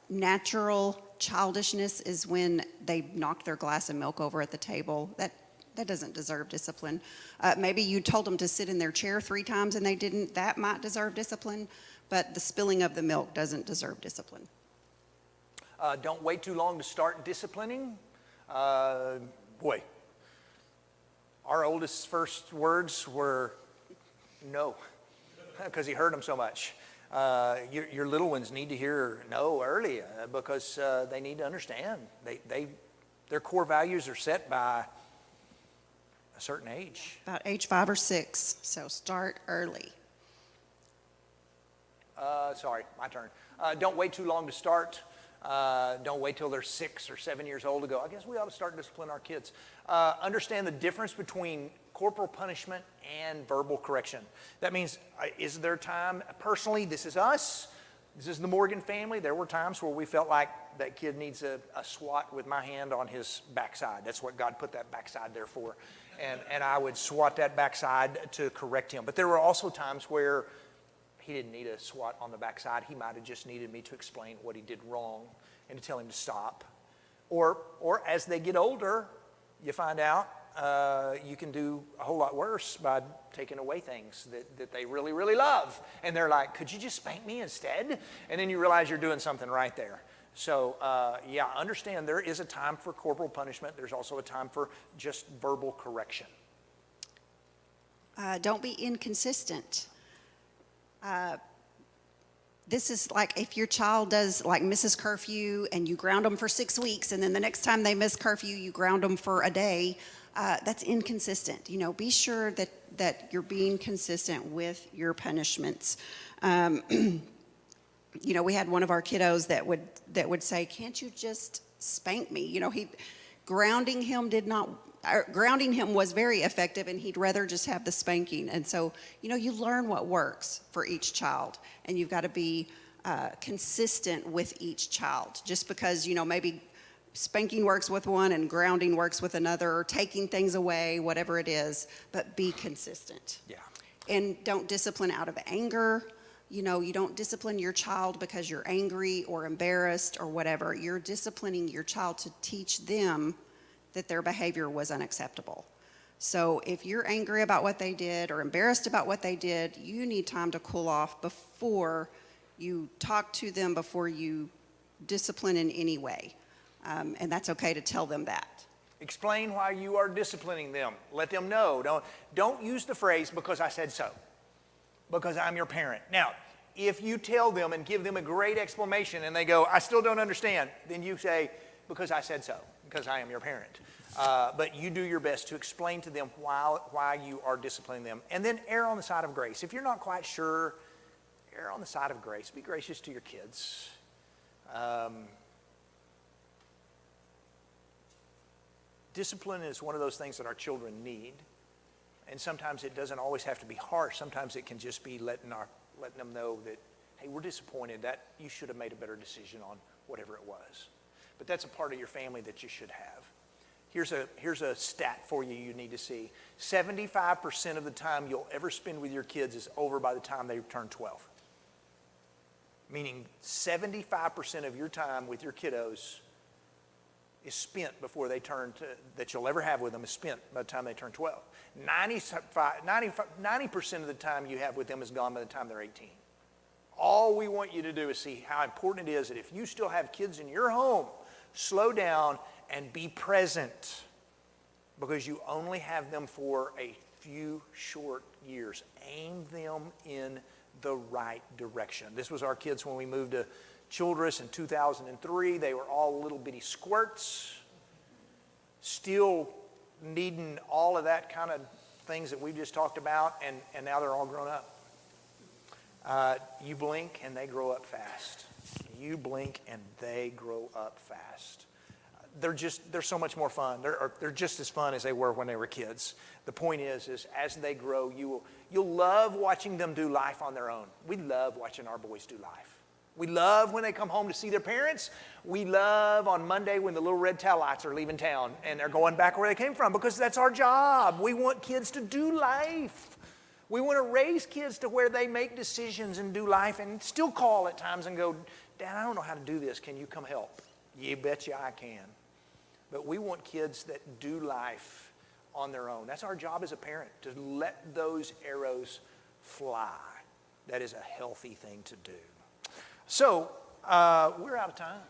Natural childishness is when they knock their glass of milk over at the table. That doesn't deserve discipline. Maybe you told them to sit in their chair 3 times and they didn't. That might deserve discipline, but the spilling of the milk doesn't deserve discipline.
Don't wait too long to start disciplining. Boy, our oldest first words were no, because he heard them so much. Your little ones need to hear no early because they need to understand. Their core values are set by a certain age.
About age 5 or 6, so start early.
Sorry, my turn. Don't wait too long to start. Don't wait till they're 6 or 7 years old to go, I guess we ought to start disciplining our kids. Understand the difference between corporal punishment and verbal correction. That means, is there time? Personally, this is us. This is the Morgan family. There were times where we felt like that kid needs a swat with my hand on his backside. That's what God put that backside there for. And I would swat that backside to correct him. But there were also times where he didn't need a swat on the backside. He might have just needed me to explain what he did wrong and to tell him to stop. Or as they get older, you find out you can do a whole lot worse by taking away things that they really, really love. And they're like, could you just spank me instead? And then you realize you're doing something right there. So, yeah, understand there is a time for corporal punishment. There's also a time for just verbal correction.
Don't be inconsistent. This is like if your child does like misses curfew and you ground them for 6 weeks, and then the next time they miss curfew, you ground them for a day. That's inconsistent. You know, be sure that you're being consistent with your punishments. You know, we had one of our kiddos that would say, "Can't you just spank me?" You know, grounding him was very effective, and he'd rather just have the spanking. And so, you know, you learn what works for each child, and you've got to be consistent with each child. Just because, you know, maybe spanking works with one and grounding works with another, or taking things away, whatever it is, but be consistent.
Yeah.
And don't discipline out of anger. You know, you don't discipline your child because you're angry or embarrassed or whatever. You're disciplining your child to teach them that their behavior was unacceptable. So if you're angry about what they did or embarrassed about what they did, you need time to cool off before you talk to them, before you discipline in any way. And that's okay to tell them that.
Explain why you are disciplining them. Let them know. Don't use the phrase, because I said so, because I'm your parent. Now, if you tell them and give them a great explanation and they go, I still don't understand, then you say, because I said so, because I am your parent. But you do your best to explain to them why you are disciplining them. And then err on the side of grace. If you're not quite sure, err on the side of grace. Be gracious to your kids. Discipline is one of those things that our children need. And sometimes it doesn't always have to be harsh. Sometimes it can just be letting them know that, hey, we're disappointed that you should have made a better decision on whatever it was. But that's a part of your family that you should have. Here's a stat for you need to see. 75% of the time you'll ever spend with your kids is over by the time they turn 12. Meaning 75% of your time with your kiddos is spent before they turn to, that you'll ever have with them is spent by the time they turn 12. 90% of the time you have with them is gone by the time they're 18. All we want you to do is see how important it is that if you still have kids in your home, slow down and be present, because you only have them for a few short years. Aim them in the right direction. This was our kids when we moved to Childress in 2003. They were all little bitty squirts, still needing all of that kind of things that we just talked about, and now they're all grown up. You blink and they grow up fast. You blink and they grow up fast. They're so much more fun. They're just as fun as they were when they were kids. The point is as they grow, you'll love watching them do life on their own. We love watching our boys do life. We love when they come home to see their parents. We love on Monday when the little red tailites are leaving town and they're going back where they came from, because that's our job. We want kids to do life. We want to raise kids to where they make decisions and do life, and still call at times and go, Dad, I don't know how to do this. Can you come help? You betcha I can. But we want kids that do life on their own. That's our job as a parent, to let those arrows fly. That is a healthy thing to do. So we're out of time,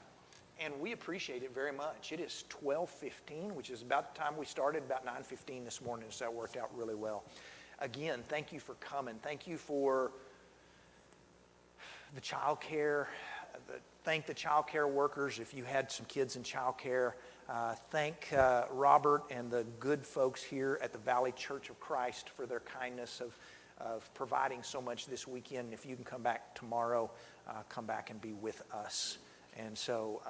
and we appreciate it very much. It is 12:15, which is about the time we started, about 9:15 this morning, so that worked out really well. Again, thank you for coming. Thank you for the child care. Thank the child care workers if you had some kids in child care. Thank Robert and the good folks here at the Valley Church of Christ for their kindness of providing so much this weekend. If you can come back tomorrow, come back and be with us. And so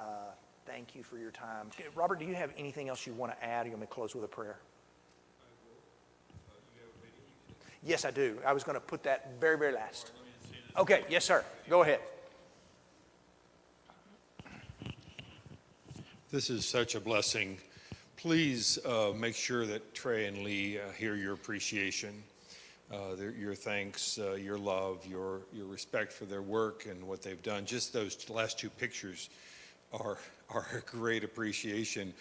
thank you for your time. Robert, do you have anything else you want to add? Or you want me to close with a prayer? Yes, I do. I was going to put that very, very last. Okay, yes, sir. Go ahead.
This is such a blessing. Please make sure that Trey and Lee hear your appreciation, your thanks, your love, your respect for their work and what they've done. Just those last two pictures are a great appreciation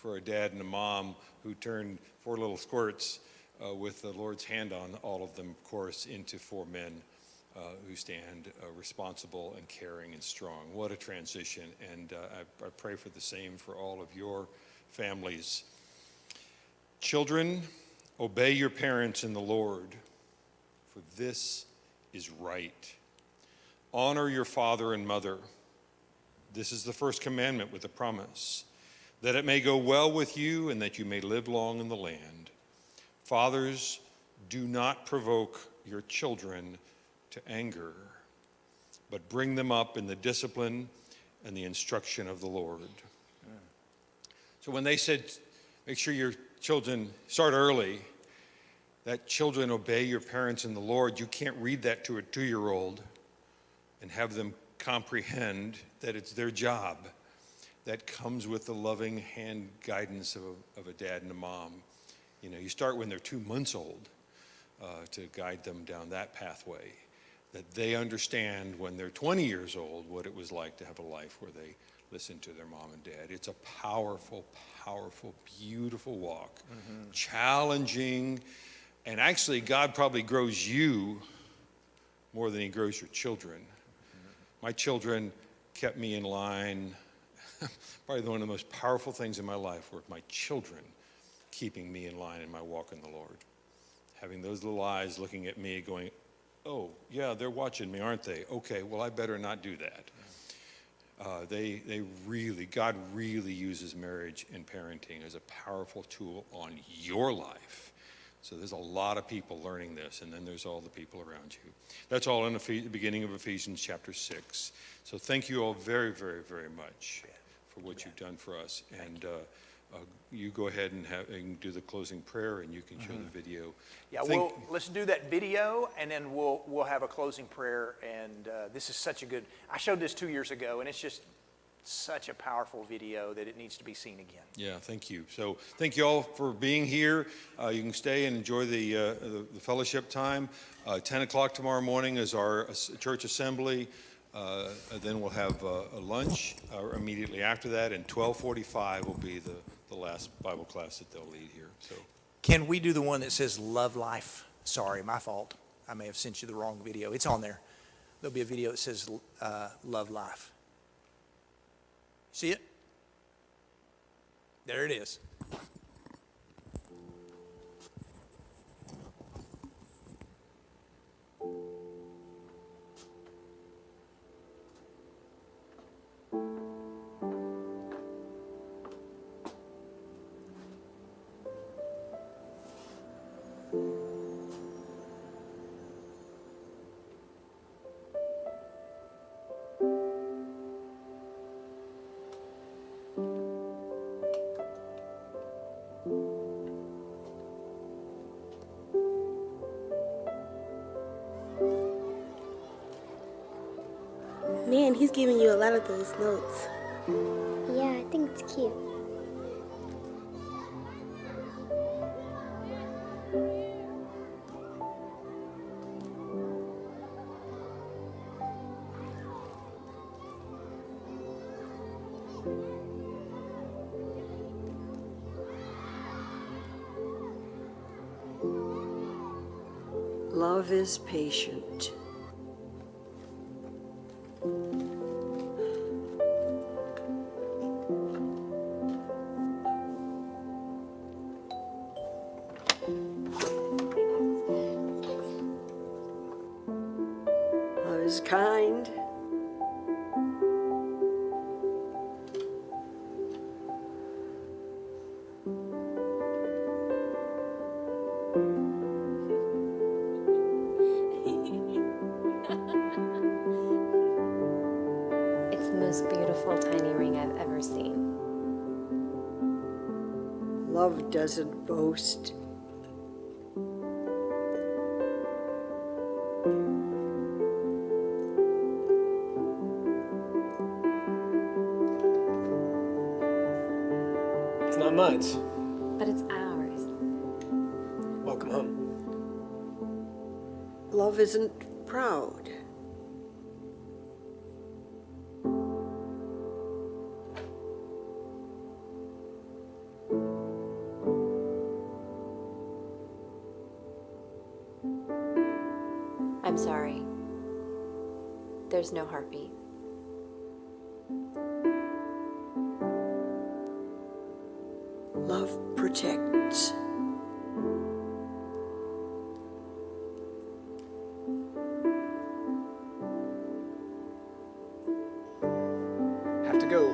for a dad and a mom who turned 4 little squirts with the Lord's hand on all of them, of course, into 4 men who stand responsible and caring and strong. What a transition. And I pray for the same for all of your families. Children, obey your parents in the Lord, for this is right. Honor your father and mother. This is the first commandment with a promise, that it may go well with you and that you may live long in the land. Fathers, do not provoke your children to anger, but bring them up in the discipline and the instruction of the Lord. So when they said, make sure your children start early, that children obey your parents in the Lord, you can't read that to a 2-year-old and have them comprehend that it's their job. That comes with the loving hand guidance of a dad and a mom. You know, you start when they're 2 months old to guide them down that pathway, that they understand when they're 20 years old what it was like to have a life where they listened to their mom and dad. It's a powerful, powerful, beautiful walk, challenging, and actually God probably grows you more than he grows your children. My children kept me in line. Probably one of the most powerful things in my life were my children keeping me in line in my walk in the Lord. Having those little eyes looking at me going, oh, yeah, they're watching me, aren't they? Okay, well, I better not do that. God really uses marriage and parenting as a powerful tool on your life. So there's a lot of people learning this, and then there's all the people around you. That's all in the beginning of Ephesians chapter 6. So thank you all very, very, very much for what you've done for us. And you go ahead and do the closing prayer, and you can show the video.
Yeah, let's do that video, and then we'll have a closing prayer. And this is such a good. I showed this 2 years ago, and it's just such a powerful video that it needs to be seen again.
Yeah, thank you. So thank you all for being here. You can stay and enjoy the fellowship time. 10 o'clock tomorrow morning is our church assembly. Then we'll have a lunch immediately after that, and 12:45 will be the last Bible class that they'll lead here. So,
Can we do the one that says Love Life? Sorry, my fault. I may have sent you the wrong video. It's on there. There'll be a video that says Love Life. See it? There it is.
Man, he's giving you a lot of those notes.
Yeah, I think it's cute.
Love is patient. Love is kind.
It's the most beautiful tiny ring I've ever seen.
Love doesn't boast.
It's not much.
But it's ours.
Welcome home.
Love isn't proud.
I'm sorry. There's no heartbeat.
Love protects.
Have to go.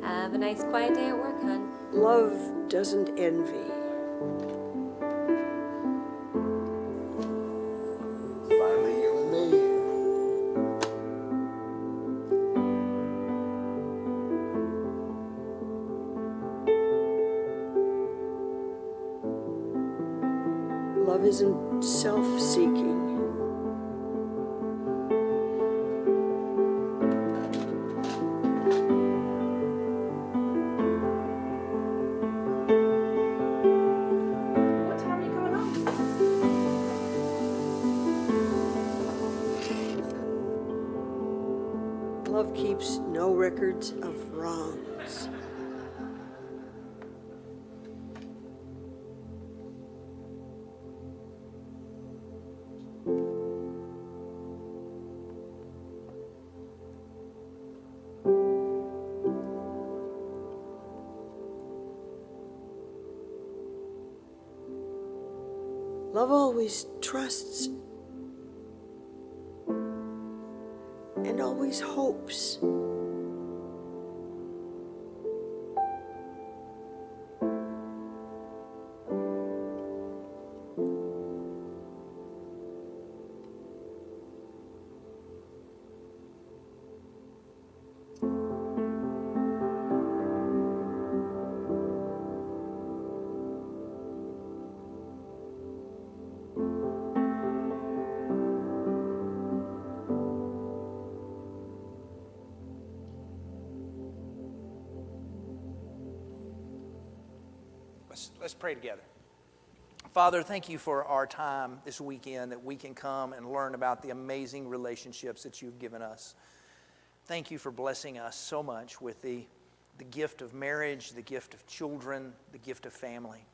Have a nice quiet day at work, hon.
Love doesn't envy.
Finally, you and me.
Love isn't self-seeking.
What time are you coming home?
Love keeps no records of wrongs. Love always trusts and always hopes.
Let's pray together. Father, thank you for our time this weekend that we can come and learn about the amazing relationships that you've given us. Thank you for blessing us so much with the gift of marriage, the gift of children, the gift of family.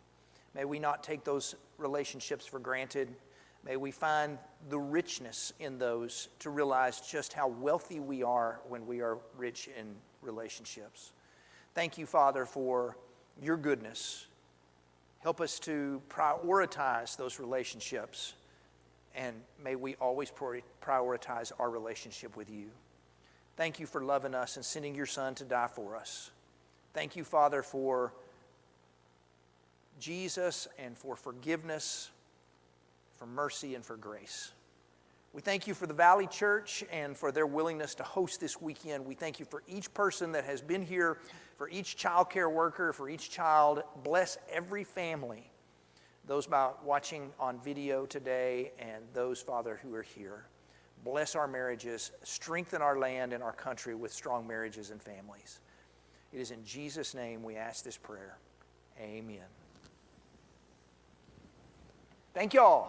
May we not take those relationships for granted. May we find the richness in those to realize just how wealthy we are when we are rich in relationships. Thank you, Father, for your goodness. Help us to prioritize those relationships, and may we always prioritize our relationship with you. Thank you for loving us and sending your Son to die for us. Thank you, Father, for Jesus and for forgiveness, for mercy and for grace. We thank you for the Valley Church and for their willingness to host this weekend. We thank you for each person that has been here, for each child care worker, for each child. Bless every family, those by watching on video today and those, Father, who are here. Bless our marriages, strengthen our land and our country with strong marriages and families. It is in Jesus' name we ask this prayer. Amen. Thank you all.